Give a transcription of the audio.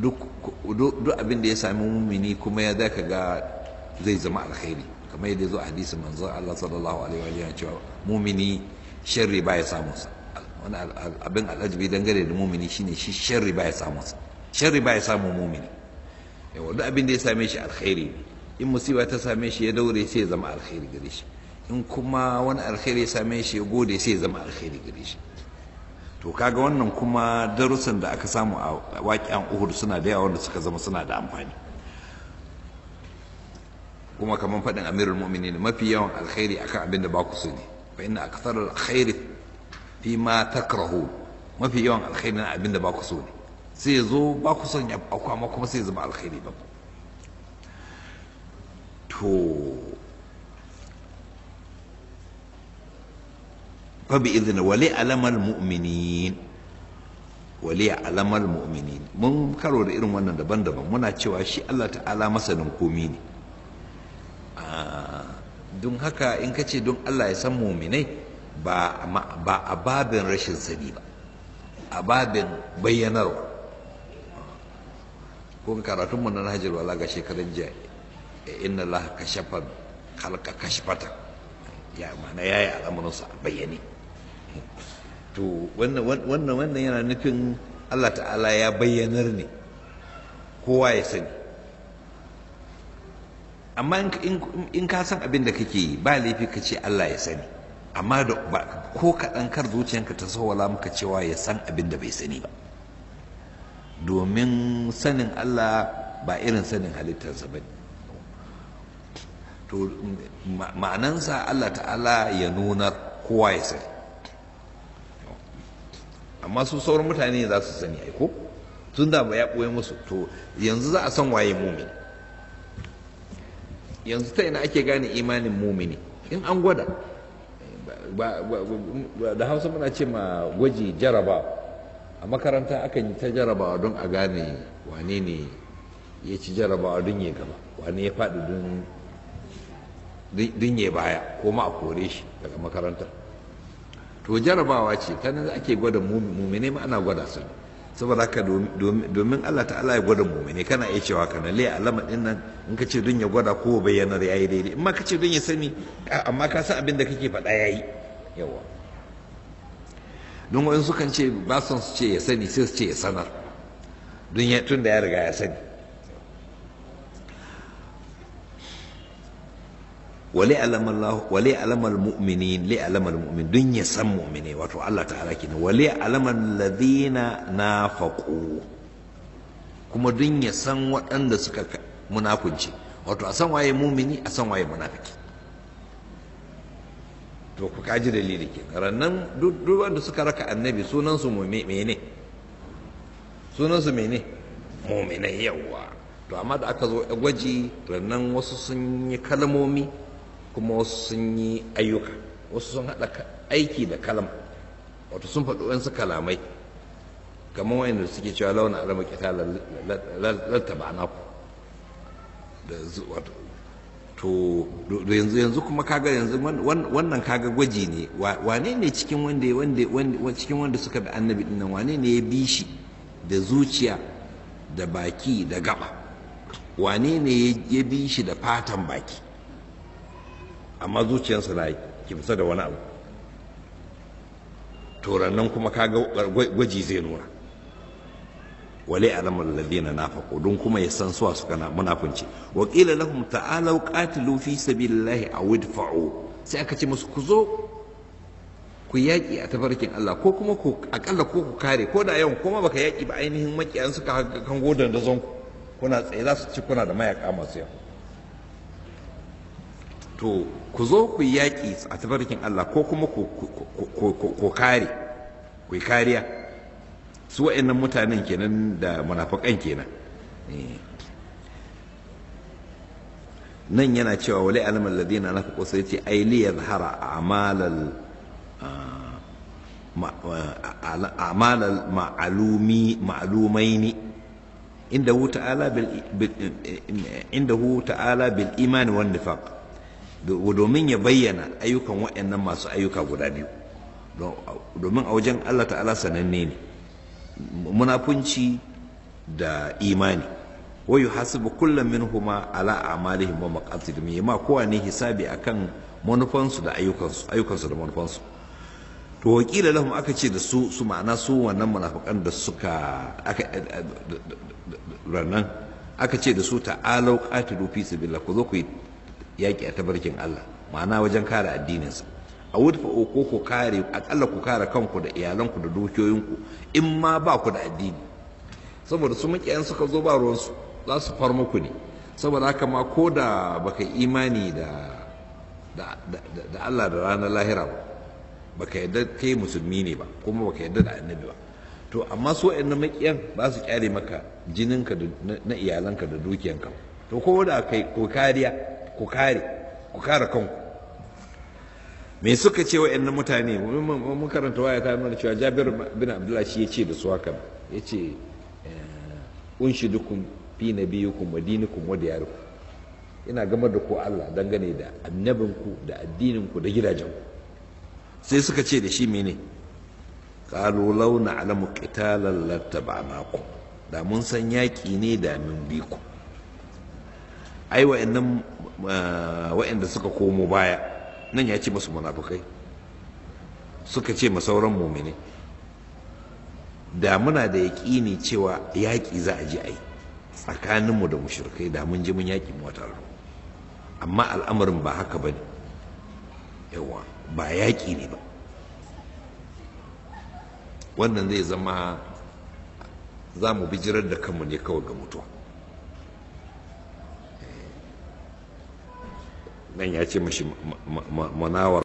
duk abin da ya sami mumini kuma ya zaka ga zai zama alkhairi, kamar yadda zo a hadisin manzon Allah sallallahu alaihi wa alihi cewa mumini sharri baya samun sa. Wani abin al'ajabi dangane da mumini shine shi sharri baya samun sa, sharri baya samun mumini. Yawa duk abin da ya same shi alkhairi ne, in musiba ta same shi ya daure sai ya zama alkhairi gare shi, in kuma wani alkhairi ya same shi ya gode sai ya zama alkhairi gare shi. To kaga wannan kuma darussan da aka samu a waƙiyan Uhud suna da yawa wanda suka zama suna da amfani. Kuma kamar faɗin Amirul Mu'minin, mafi yawan alkhairi akan abin da ba ku so ne, fa inna aktharal alkhairi fi ma takrahu, mafi yawan alkhairi na abin da ba ku so ne, sai ya zo ba ku son ya auku amma kuma sai ya zama alkhairi ba. To فبإذن وليعلم المؤمنين وليعلم المؤمنين mun karo da irin wannan daban-daban, muna cewa shi Allah ta'ala masanin komi ne. Don haka in ka ce don Allah ya san muminai ba a babin rashin sani ba, a babin bayyanarwa. Ko karatunmu na Nahjul Balagha ga shekaran jiya, inna Allah kashafa khalqa kashfatan, ya mana yayi al'amuransa a bayyane. To wannan yana nufin Allah ta'ala ya bayyanar ne, kowa ya sani. Amma in ka san abin da kake yi ba laifi ka ce Allah ya sani, amma ko kaɗan kar zuciyanka ta sawala maka cewa ya san abin da bai sani ba, domin sanin Allah ba irin sanin halittarsa ba ne. To ma'anansa Allah ta'ala ya nuna kowa ya sani, amma su sauran mutane za su sani aiko tun da ba ya ɓoye musu. To yanzu za a san waye mumini. Yanzu ta ina ake gane imanin mumini? In an gwada. Da Hausa muna ce ma gwaji jaraba, a makaranta akan yi ta jarabawa don a gane wane ne ya ci jarabawa don ya gaba, wane ya faɗi don ya baya, ko ma a kore shi daga makarantar. To jarabawa ce ta nan ake gwada mumine, ma ana gwada su. Saboda haka domin Allah ta'ala ya gwada mumine, kana iya cewa kana le alama din nan, in ka ce don ya gwada ko bayyanar yayi daidai, in ma ka ce don ya sani amma ka san abin da kake faɗa yayi yawa. Don wani sukan ce ba son su ce ya sani, sai su ce ya sanar, tun da ya riga ya sani. وليعلم المؤمنين ليعلم المؤمن دنيا سم مؤمنين واتو الله تعالى كنا وليعلم الذين نافقوا كما دنيا سم وأند سكا منافقين واتو أسان واي مؤمني أسان واي منافق. to ku kaji dalili ke rannan duk wanda suka raka annabi sunan su mene, sunan su mene, mu'minai yawa. To amma da aka zo gwaji rannan wasu sun yi kalmomi kuma wasu sun yi ayyuka, wasu sun haɗa aiki da kalma, wato sun faɗi wasu kalamai kamar wayanda suke cewa launa arama kita lalta ba na ku da wato. To yanzu kuma kaga yanzu wannan kaga gwaji ne, wane ne cikin wanda suka bi annabi dinnan, wane ne ya bi shi da zuciya da baki da gaba, wane ne ya bi shi da fatan baki amma zuciyarsa na kimsa da wani abu. To nan kuma kaga gwaji zai nuna wale alamar ladina nafaqu, don kuma ya san suwa suka na munafunci. Wa qila lahum ta'alu qatilu fi sabilillahi aw idfa'u, sai aka ce musu ku zo ku yaƙi a tafarkin Allah, ko kuma ku akalla ko ku kare, ko da yawan kuma baka yaƙi ba, ainihin makiyan suka kan godan da zonku kuna tsaye za su ci, kuna da mayaka masu yawa. To ku zo ku yaƙi a tafarkin Allah, ko kuma ku kare, ku yi kariya. Su wa'annan mutanen kenan da munafiqan kenan. Nan yana cewa wali alamal ladina nafaqu, sai ce ay li yadhhara a'malal ma'lumaini indahu ta'ala bil imani wan nifaq, domin ya bayyana ayyukan waɗannan masu ayyuka guda biyu. Domin a wajen Allah ta'ala sananne ne munafunci da imani. wa yuhasibu kullum minhuma ala a'malihim wa maqasidihim, ma kowane hisabi akan manufansu da ayyukansu da manufansu. To wakila lahum aka ce da su ma'ana su wannan munafikan da suka ranan aka ce da su ta'alau qatilu fi sabilillah, ku zo ku yi yaki a tabarkin Allah, ma'ana wajen kare addininsa. a wudfa ko ku kare, akalla ku kare kanku da iyalanku da dukiyoyinku in ma ba ku da addini, saboda su makiyan suka zo ba ruwansu za su far muku ne. saboda haka ma ko da baka imani da Allah da ranar lahira ba, baka yadda kai musulmi ne ba, kuma baka yadda da annabi ba, to amma su wa'annan makiyan ba su kyare maka jininka na iyalanka da dukiyanka. to ko da kai ku kare kanku. me suka ce wa'annan mutane? mun karanta waya ta nuna cewa Jabir bin Abdullah shi ya ce da su haka, ya ce unshidukum fi nabiyyikum wa dinikum wa diyarikum, ina gamar da ku Allah dangane da annabinku da addininku da gidajenku. sai suka ce da shi mene? qalu law na'lamu qitalan lattaba'nakum, da mun san yaƙi ne da mun bi ku. ai wa'anda suka komo baya nan ya ce musu munafukai, suka ce ma sauran mumine, da muna da yaƙini cewa yaƙi za a ji ai tsakaninmu da mushrikai, da mun ji mun yaƙi mu wata, amma al'amarin ba haka ba ne. yawa ba yaƙi ne ba. wannan zai zama za mu bijirar da kanmu ne kawai ga mutuwa. nan ya ce mashi manawar